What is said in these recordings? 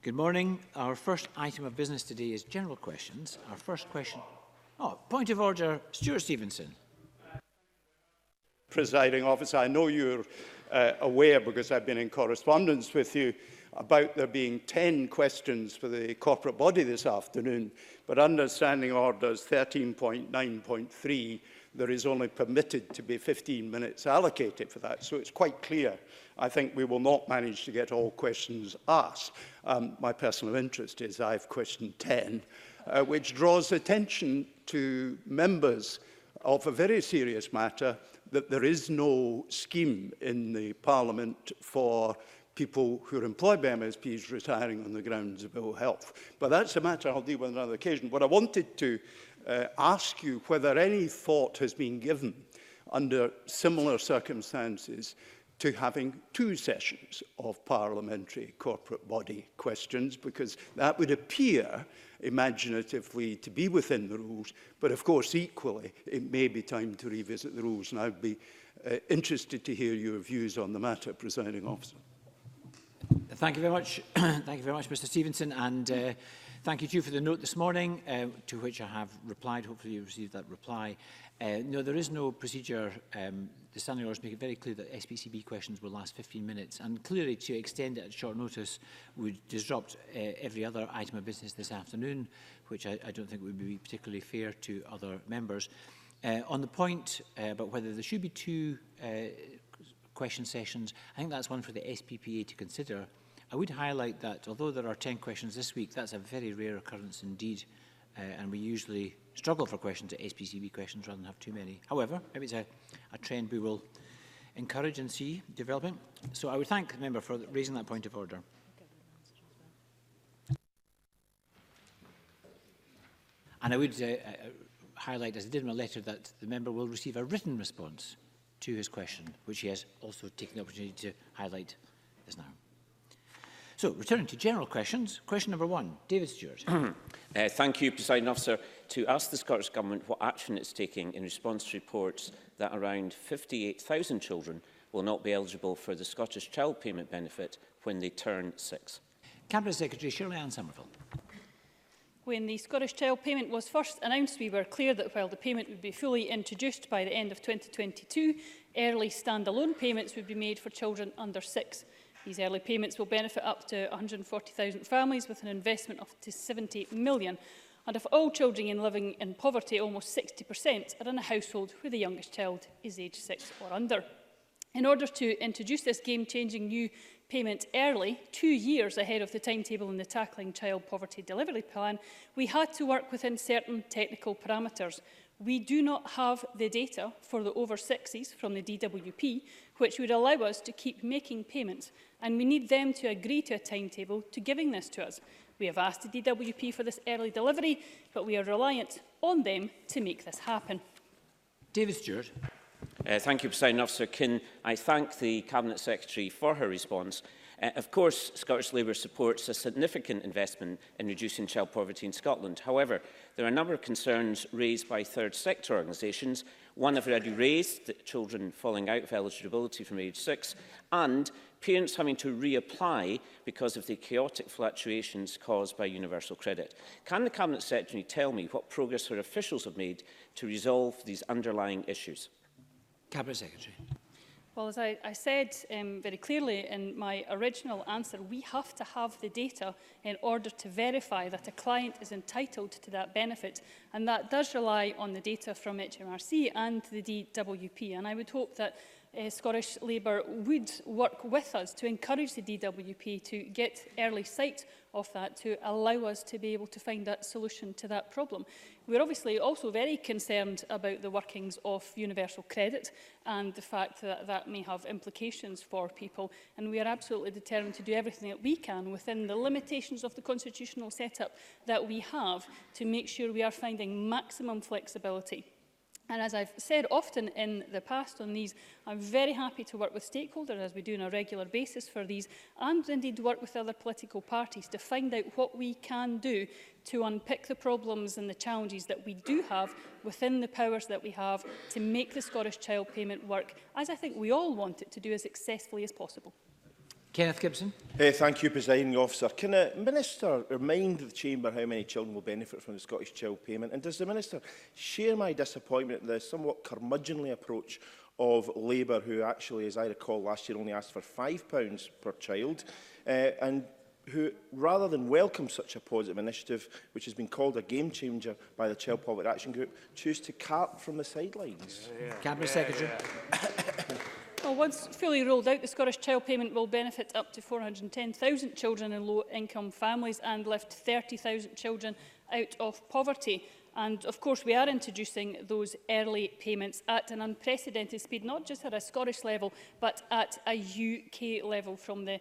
Good morning. Our first item of business today is general questions. Our first question... Oh, point of order, Stuart Stevenson. Presiding officer, I know you're aware, because I've been in correspondence with you, about there being 10 questions for the corporate body this afternoon, but under Standing Orders 13.9.3, there is only permitted to be 15 minutes allocated for that. So it's quite clear. I think we will not manage to get all questions asked. My personal interest is I've questioned 10, which draws attention to members of a very serious matter, that there is no scheme in the Parliament for people who are employed by MSPs retiring on the grounds of ill health. But that's a matter I'll deal with on another occasion. But I wanted to ask you whether any thought has been given under similar circumstances to having 2 sessions of parliamentary corporate body questions, because that would appear imaginatively to be within the rules, but of course equally it may be time to revisit the rules, and I'd be interested to hear your views on the matter, Presiding Officer. Thank you very much. Thank you very much, Mr. Stevenson, and thank you too for the note this morning, to which I have replied. Hopefully you received that reply. No, there is no procedure. The standing orders make it very clear that SPCB questions will last 15 minutes, and clearly to extend it at short notice would disrupt every other item of business this afternoon, which I don't think would be particularly fair to other members. On the point about whether there should be 2 question sessions, I think that's one for the SPPA to consider. I would highlight that although there are 10 questions this week, that's a very rare occurrence indeed, and we usually struggle for questions at SPCB questions rather than have too many. However, maybe it's a trend we will encourage and see developing. So I would thank the member for raising that point of order. And I would highlight, as I did in my letter, that the member will receive a written response to his question, which he has also taken the opportunity to highlight just now. So, returning to general questions, question number 1, David Stewart. Thank you, Presiding Officer. To ask the Scottish Government what action it's taking in response to reports that around 58,000 children will not be eligible for the Scottish Child Payment Benefit when they turn 6. Cabinet Secretary Shirley-Ann Somerville. When the Scottish Child Payment was first announced, we were clear that while the payment would be fully introduced by the end of 2022, early standalone payments would be made for children under 6. These early payments will benefit up to 140,000 families with an investment of up to 70 million. And of all children living in poverty, almost 60% are in a household where the youngest child is aged 6 or under. In order to introduce this game-changing new payment early, 2 years ahead of the timetable in the Tackling Child Poverty Delivery Plan, we had to work within certain technical parameters. We do not have the data for the over 60s from the DWP, which would allow us to keep making payments, and we need them to agree to a timetable to giving this to us. We have asked the DWP for this early delivery, but we are reliant on them to make this happen. David Stewart. Thank you, Presiding Officer. Can I thank the Cabinet Secretary for her response? Of course, Scottish Labour supports a significant investment in reducing child poverty in Scotland. However, there are a number of concerns raised by third sector organisations. One I've already raised, that children falling out of eligibility from age 6, and parents having to reapply because of the chaotic fluctuations caused by universal credit. Can the Cabinet Secretary tell me what progress her officials have made to resolve these underlying issues? Cabinet Secretary. Well, as I said very clearly in my original answer, we have to have the data in order to verify that a client is entitled to that benefit, and that does rely on the data from HMRC and the DWP. And I would hope that Scottish Labour would work with us to encourage the DWP to get early sight of that, to allow us to be able to find a solution to that problem. We're obviously also very concerned about the workings of universal credit and the fact that that may have implications for people, and we are absolutely determined to do everything that we can within the limitations of the constitutional setup that we have to make sure we are finding maximum flexibility. And as I've said often in the past on these, I'm very happy to work with stakeholders, as we do on a regular basis for these, and indeed work with other political parties to find out what we can do to unpick the problems and the challenges that we do have within the powers that we have to make the Scottish Child Payment work, as I think we all want it to do, as successfully as possible. Kenneth Gibson. Thank you, Presiding Officer. Can the Minister remind the Chamber how many children will benefit from the Scottish Child Payment? And does the Minister share my disappointment at the somewhat curmudgeonly approach of Labour, who actually, as I recall, last year only asked for £5 per child, and who, rather than welcome such a positive initiative, which has been called a game changer by the Child Poverty Action Group, choose to carp from the sidelines? Cabinet Secretary. Well, once fully rolled out, the Scottish Child Payment will benefit up to 410,000 children in low-income families and lift 30,000 children out of poverty. And of course, we are introducing those early payments at an unprecedented speed, not just at a Scottish level, but at a UK level. From the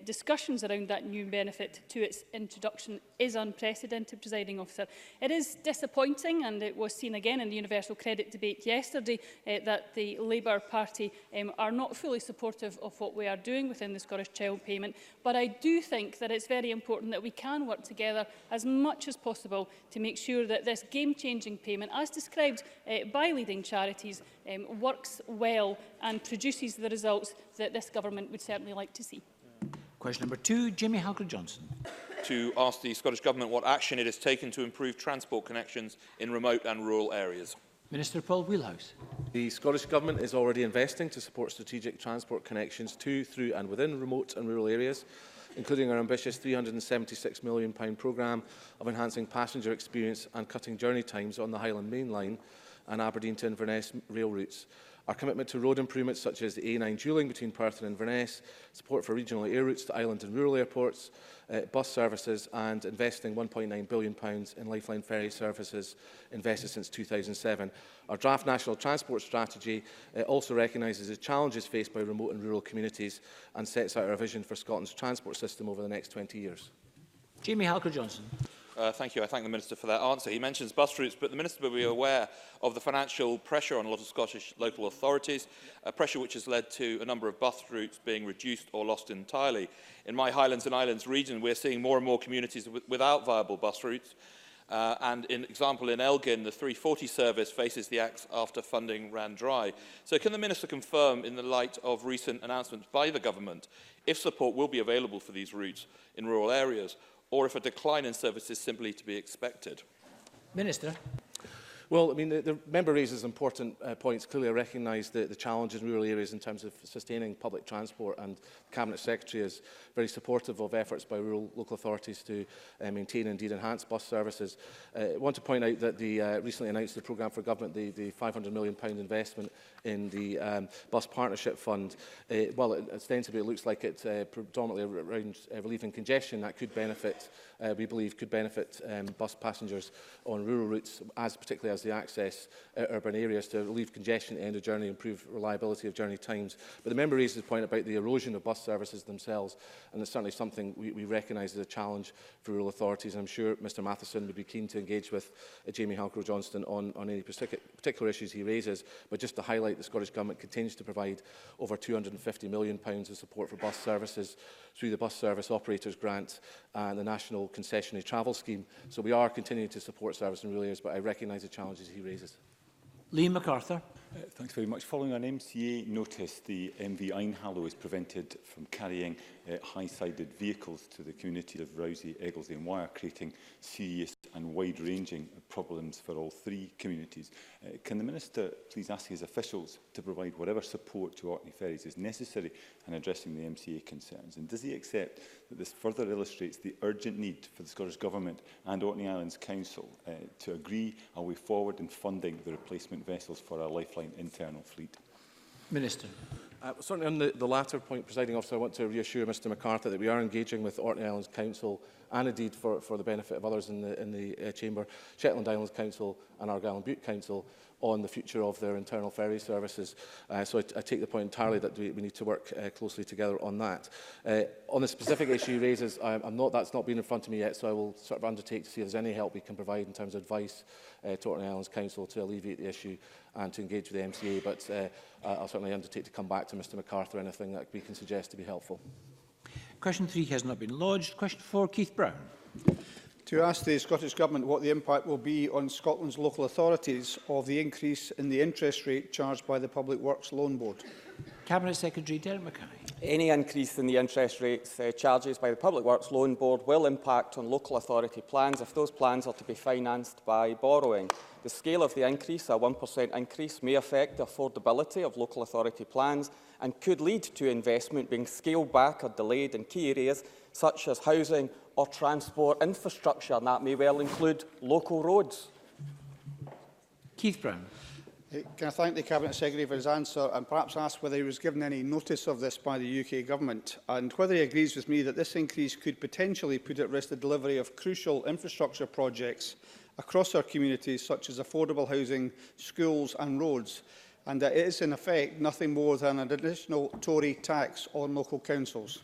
discussions around that new benefit to its introduction is unprecedented, Presiding Officer. It is disappointing, and it was seen again in the Universal Credit debate yesterday, that the Labour Party are not fully supportive of what we are doing within the Scottish Child Payment. But I do think that it's very important that we can work together as much as possible to make sure that this game-changing payment, as described by leading charities, works well and produces the results that this government would certainly like to see. Question number 2, Jamie Halker-Johnson. To ask the Scottish Government what action it has taken to improve transport connections in remote and rural areas. Minister Paul Wheelhouse. The Scottish Government is already investing to support strategic transport connections to, through and within remote and rural areas, including our ambitious £376 million programme of enhancing passenger experience and cutting journey times on the Highland Main Line and Aberdeen to Inverness rail routes. Our commitment to road improvements such as the A9 dualling between Perth and Inverness, support for regional air routes to island and rural airports, bus services, and investing £1.9 billion in Lifeline ferry services invested since 2007. Our draft National Transport Strategy also recognises the challenges faced by remote and rural communities and sets out our vision for Scotland's transport system over the next 20 years. Jamie Halker-Johnson. Thank you. I thank the Minister for that answer. He mentions bus routes, but the Minister will be aware of the financial pressure on a lot of Scottish local authorities, a pressure which has led to a number of bus routes being reduced or lost entirely. In my Highlands and Islands region, we're seeing more and more communities without viable bus routes. And in example, in Elgin, the 340 service faces the axe after funding ran dry. So can the Minister confirm, in the light of recent announcements by the Government, if support will be available for these routes in rural areas, or if a decline in service is simply to be expected? Minister. Well, I mean, the member raises important points. Clearly, I recognise the challenges in rural areas in terms of sustaining public transport, and the Cabinet Secretary is very supportive of efforts by rural local authorities to maintain and indeed enhance bus services. I want to point out that the recently announced the programme for government, the £500 million investment in the Bus Partnership Fund, well, ostensibly it looks like it's predominantly around relieving congestion. That could benefit, we believe, could benefit bus passengers on rural routes, particularly as they access urban areas, to relieve congestion at the end of journey, improve reliability of journey times. But the member raises the point about the erosion of bus services themselves, and it's certainly something we recognise as a challenge for rural authorities. And I'm sure Mr Matheson would be keen to engage with Jamie Halker-Johnson on any particular issues he raises. But just to highlight, the Scottish Government continues to provide over £250 million of support for bus services through the Bus Service Operators Grant and the National Concessionary Travel Scheme. So we are continuing to support service in rural areas, but I recognise the challenges he raises. Liam McArthur. Thanks very much. Following an MCA notice, the MV Einhallow is prevented from carrying high-sided vehicles to the community of Rousey, Egglesey and Wyre, creating serious and wide-ranging problems for all three communities. Can the Minister please ask his officials to provide whatever support to Orkney ferries is necessary in addressing the MCA concerns? And does he accept that this further illustrates the urgent need for the Scottish Government and Orkney Islands Council to agree a way forward in funding the replacement vessels for our Lifeline internal fleet? Minister. Certainly on the latter point, Presiding Officer, I want to reassure Mr McArthur that we are engaging with Orkney Islands Council and indeed for the benefit of others in the Chamber, Shetland Islands Council and Argyll and Bute Council on the future of their internal ferry services. So I take the point entirely that we need to work closely together on that. On the specific issue he raises, that's not been in front of me yet, so I will sort of undertake to see if there's any help we can provide in terms of advice to Orkney Islands Council to alleviate the issue and to engage with the MCA. But I'll certainly undertake to come back to Mr McArthur anything that we can suggest to be helpful. Question 3 has not been lodged. Question 4, Keith Brown. To ask the Scottish Government what the impact will be on Scotland's local authorities of the increase in the interest rate charged by the Public Works Loan Board. Cabinet Secretary Derek Mackay. Any increase in the interest rates charges by the Public Works Loan Board will impact on local authority plans if those plans are to be financed by borrowing. The scale of the increase, a 1% increase, may affect the affordability of local authority plans and could lead to investment being scaled back or delayed in key areas such as housing or transport infrastructure, and that may well include local roads. Keith Brown. Can I thank the Cabinet Secretary for his answer and perhaps ask whether he was given any notice of this by the UK Government and whether he agrees with me that this increase could potentially put at risk the delivery of crucial infrastructure projects across our communities such as affordable housing, schools and roads, and that it is in effect nothing more than an additional Tory tax on local councils.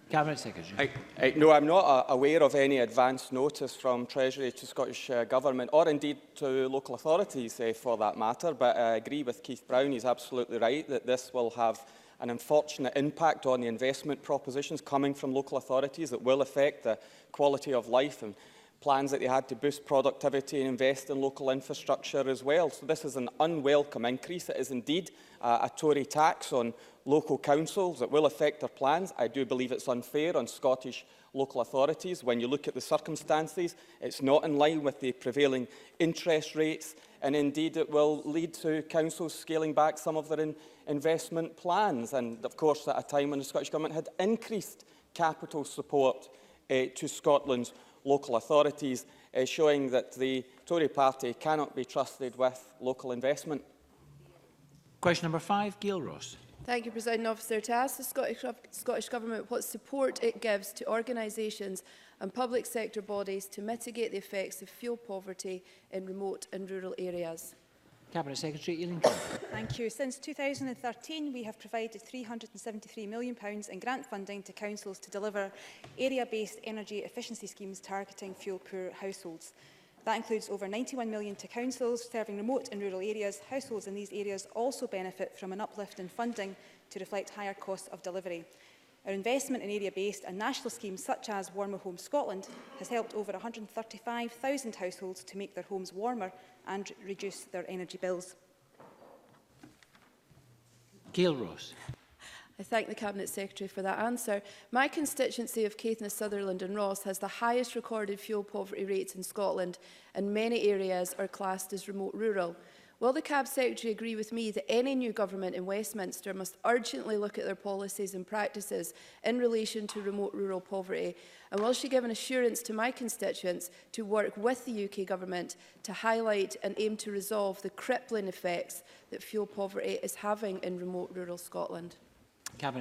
Cabinet Secretary. No, I'm not aware of any advance notice from Treasury to Scottish Government or indeed to local authorities for that matter, but I agree with Keith Brown. He's absolutely right that this will have an unfortunate impact on the investment propositions coming from local authorities. It will affect the quality of life and plans that they had to boost productivity and invest in local infrastructure as well. So this is an unwelcome increase. It is indeed a Tory tax on local councils. It will affect their plans. I do believe it's unfair on Scottish local authorities. When you look at the circumstances, it's not in line with the prevailing interest rates, and indeed it will lead to councils scaling back some of their investment plans. And of course, at a time when the Scottish Government had increased capital support to Scotland's local authorities, showing that the Tory party cannot be trusted with local investment. Question number 5, Gail Ross. Thank you, Presiding Officer. To ask the Scottish Government what support it gives to organisations and public sector bodies to mitigate the effects of fuel poverty in remote and rural areas. Cabinet Secretary Aileen. Thank you. Since 2013, we have provided £373 million in grant funding to councils to deliver area-based energy efficiency schemes targeting fuel-poor households. That includes over £91 million to councils serving remote and rural areas. Households in these areas also benefit from an uplift in funding to reflect higher costs of delivery. Our investment in area-based and national schemes such as Warmer Homes Scotland has helped over 135,000 households to make their homes warmer and reduce their energy bills. Gail Ross. I thank the Cabinet Secretary for that answer. My constituency of Caithness, Sutherland and Ross has the highest recorded fuel poverty rates in Scotland, and many areas are classed as remote rural. Will the Cabinet Secretary agree with me that any new government in Westminster must urgently look at their policies and practices in relation to remote rural poverty? And will she give an assurance to my constituents to work with the UK Government to highlight and aim to resolve the crippling effects that fuel poverty is having in remote rural Scotland?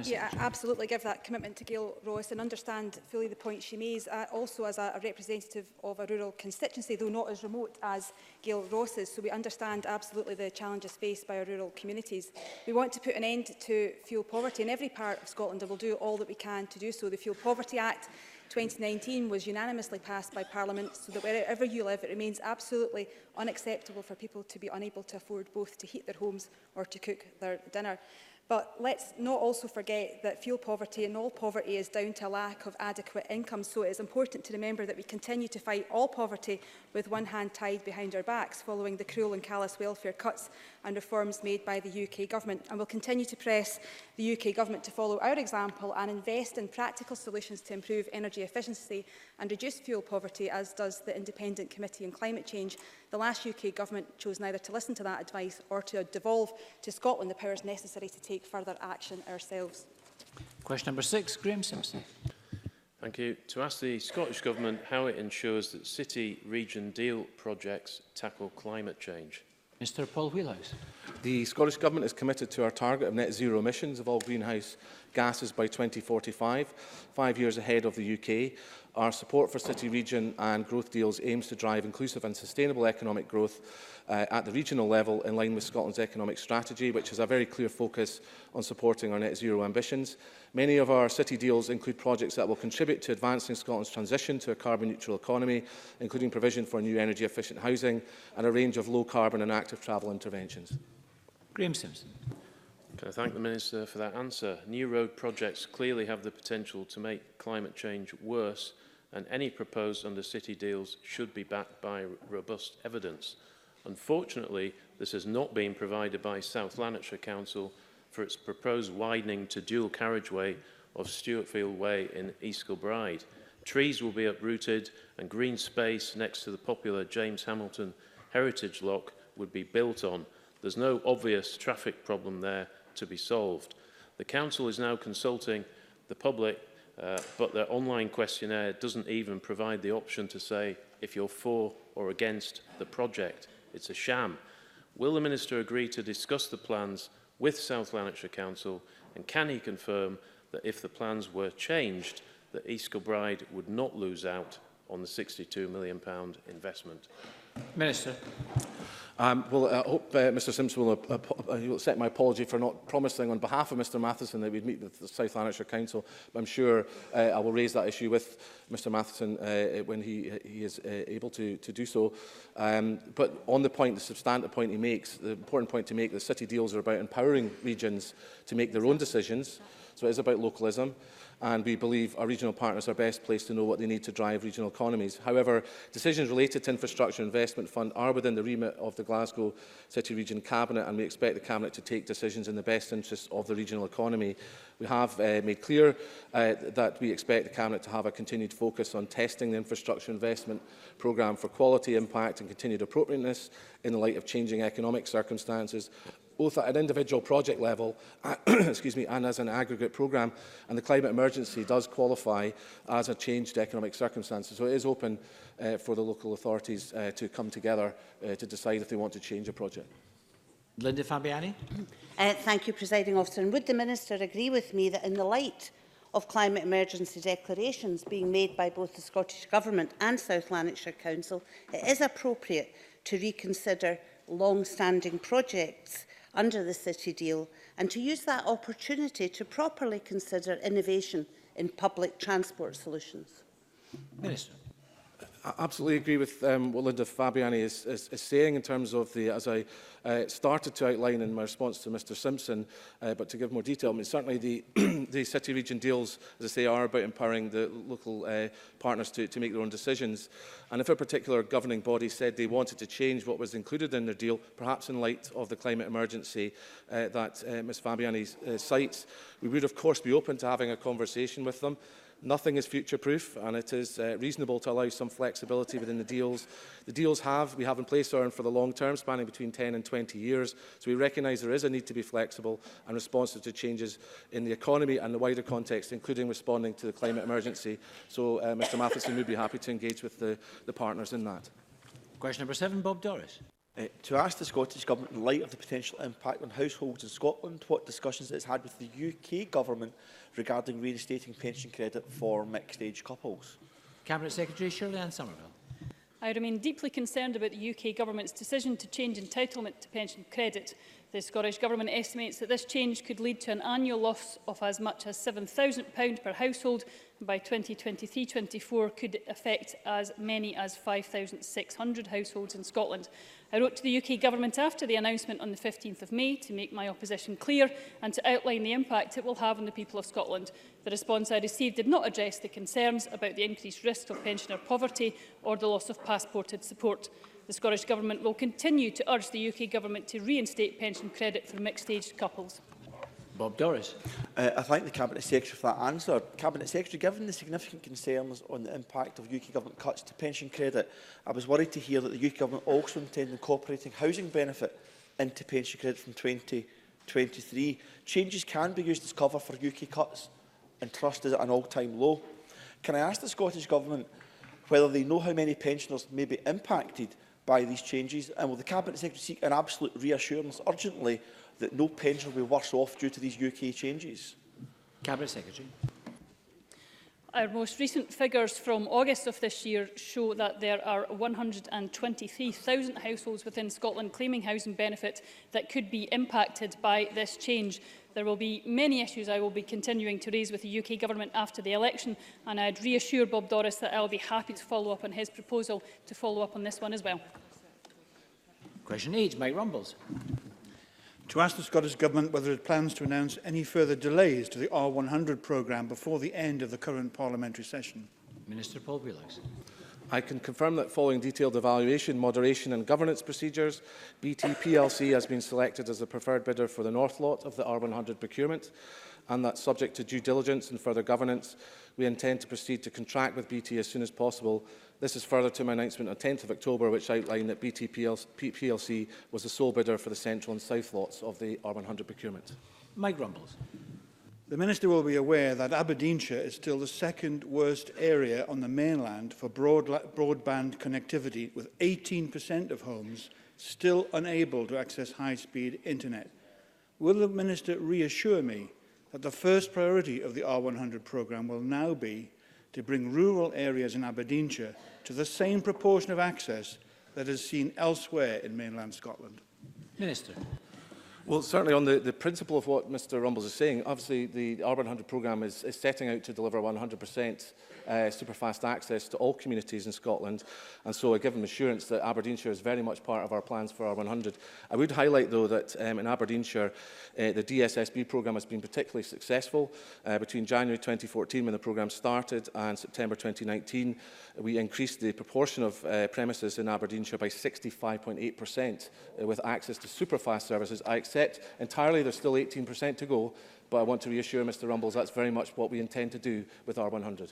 Yeah, I absolutely give that commitment to Gail Ross and understand fully the point she makes, also as a representative of a rural constituency, though not as remote as Gail Ross is. So we understand absolutely the challenges faced by our rural communities. We want to put an end to fuel poverty in every part of Scotland and will do all that we can to do so. The Fuel Poverty Act 2019 was unanimously passed by Parliament so that wherever you live, it remains absolutely unacceptable for people to be unable to afford both to heat their homes or to cook their dinner. But let's not also forget that fuel poverty and all poverty is down to a lack of adequate income. So it is important to remember that we continue to fight all poverty with one hand tied behind our backs following the cruel and callous welfare cuts and reforms made by the UK Government. And we'll continue to press the UK Government to follow our example and invest in practical solutions to improve energy efficiency and reduce fuel poverty, as does the Independent Committee on Climate Change. The last UK Government chose neither to listen to that advice or to devolve to Scotland the powers necessary to take further action ourselves. Question number 6, Graham Simpson. Thank you. To ask the Scottish Government how it ensures that city-region deal projects tackle climate change. Mr Paul Wheelhouse. The Scottish Government is committed to our target of net zero emissions of all greenhouse gases by 2045, 5 years ahead of the UK. Our support for city, region and growth deals aims to drive inclusive and sustainable economic growth at the regional level in line with Scotland's economic strategy, which has a very clear focus on supporting our net zero ambitions. Many of our city deals include projects that will contribute to advancing Scotland's transition to a carbon-neutral economy, including provision for new energy-efficient housing and a range of low-carbon and active travel interventions. Graham Simpson. Can I thank the Minister for that answer? New road projects clearly have the potential to make climate change worse, and any proposed under city deals should be backed by robust evidence. Unfortunately, this has not been provided by South Lanarkshire Council for its proposed widening to dual carriageway of Stewartfield Way in East Kilbride. Trees will be uprooted and green space next to the popular James Hamilton Heritage Lock would be built on. There's no obvious traffic problem there to be solved. The Council is now consulting the public, but their online questionnaire doesn't even provide the option to say if you're for or against the project. It's a sham. Will the Minister agree to discuss the plans with South Lanarkshire Council, and can he confirm that if the plans were changed, that East Kilbride would not lose out on the £62 million investment? Minister. Well, I hope Mr Simpson will accept my apology for not promising on behalf of Mr Matheson that we'd meet with the South Lanarkshire Council. But I'm sure I will raise that issue with Mr Matheson when he is able to do so. But on the point, the substantive point he makes, the important point to make, the city deals are about empowering regions to make their own decisions. So it is about localism. And we believe our regional partners are best placed to know what they need to drive regional economies. However, decisions related to Infrastructure Investment Fund are within the remit of the Glasgow City Region Cabinet, and we expect the Cabinet to take decisions in the best interest of the regional economy. We have made clear that we expect the Cabinet to have a continued focus on testing the infrastructure investment programme for quality, impact and continued appropriateness in the light of changing economic circumstances, both at an individual project level excuse me, and as an aggregate programme. And the climate emergency does qualify as a changed economic circumstances. So it is open for the local authorities to come together to decide if they want to change a project. Linda Fabiani. Thank you, Presiding Officer. And would the Minister agree with me that in the light of climate emergency declarations being made by both the Scottish Government and South Lanarkshire Council, it is appropriate to reconsider long-standing projects under the City deal and to use that opportunity to properly consider innovation in public transport solutions? Minister. I absolutely agree with what Linda Fabiani is saying in terms of the, as I started to outline in my response to Mr Simpson, but to give more detail, I mean, certainly the City Region deals, as I say, are about empowering the local partners to make their own decisions. And if a particular governing body said they wanted to change what was included in their deal, perhaps in light of the climate emergency that Ms Fabiani cites, we would of course be open to having a conversation with them. Nothing is future-proof, and it is reasonable to allow some flexibility within the deals. The deals we have in place are for the long term, spanning between 10 and 20 years. So we recognise there is a need to be flexible and responsive to changes in the economy and the wider context, including responding to the climate emergency. So Mr Matheson would be happy to engage with the partners in that. Question number 7, Bob Doris. To ask the Scottish Government, in light of the potential impact on households in Scotland, what discussions it has had with the UK Government regarding reinstating pension credit for mixed-age couples. Cabinet Secretary Shirley-Ann Somerville. I remain deeply concerned about the UK Government's decision to change entitlement to pension credit. The Scottish Government estimates that this change could lead to an annual loss of as much as £7,000 per household, and by 2023-24 could affect as many as 5,600 households in Scotland. I wrote to the UK Government after the announcement on the 15th of May to make my opposition clear and to outline the impact it will have on the people of Scotland. The response I received did not address the concerns about the increased risk of pensioner poverty or the loss of passported support. The Scottish Government will continue to urge the UK Government to reinstate pension credit for mixed-aged couples. Bob Doris. I thank the Cabinet Secretary for that answer. Cabinet Secretary, given the significant concerns on the impact of UK Government cuts to pension credit, I was worried to hear that the UK Government also intends incorporating housing benefit into pension credit from 2023. Changes can be used as cover for UK cuts, and trust is at an all-time low. Can I ask the Scottish Government whether they know how many pensioners may be impacted by these changes, and will the Cabinet Secretary seek an absolute reassurance urgently that no pensioner will be worse off due to these UK changes? Cabinet Secretary. Our most recent figures from August of this year show that there are 123,000 households within Scotland claiming housing benefit that could be impacted by this change. There will be many issues I will be continuing to raise with the UK Government after the election, and I'd reassure Bob Doris that I will be happy to follow up on his proposal to follow up on this one as well. Question 8, Mike Rumbles. To ask the Scottish Government whether it plans to announce any further delays to the R100 programme before the end of the current parliamentary session. Minister Paul Wheelhouse. I can confirm that following detailed evaluation, moderation and governance procedures, BT plc has been selected as the preferred bidder for the North lot of the R100 procurement, and that, subject to due diligence and further governance, we intend to proceed to contract with BT as soon as possible. This is further to my announcement on 10th of October, which outlined that BT plc was the sole bidder for the Central and South lots of the R100 procurement. Mike Rumbles. The Minister will be aware that Aberdeenshire is still the second worst area on the mainland for broadband connectivity, with 18% of homes still unable to access high-speed internet. Will the Minister reassure me that the first priority of the R100 programme will now be to bring rural areas in Aberdeenshire to the same proportion of access that is seen elsewhere in mainland Scotland? Minister. Well, certainly on the principle of what Mr Rumbles is saying, obviously the R100 programme is setting out to deliver 100% superfast access to all communities in Scotland, and so I give him assurance that Aberdeenshire is very much part of our plans for R100. I would highlight, though, that in Aberdeenshire, the DSSB programme has been particularly successful. Between January 2014, when the programme started, and September 2019, we increased the proportion of premises in Aberdeenshire by 65.8% with access to superfast services. I accept entirely there's still 18% to go, but I want to reassure Mr Rumbles that's very much what we intend to do with R100.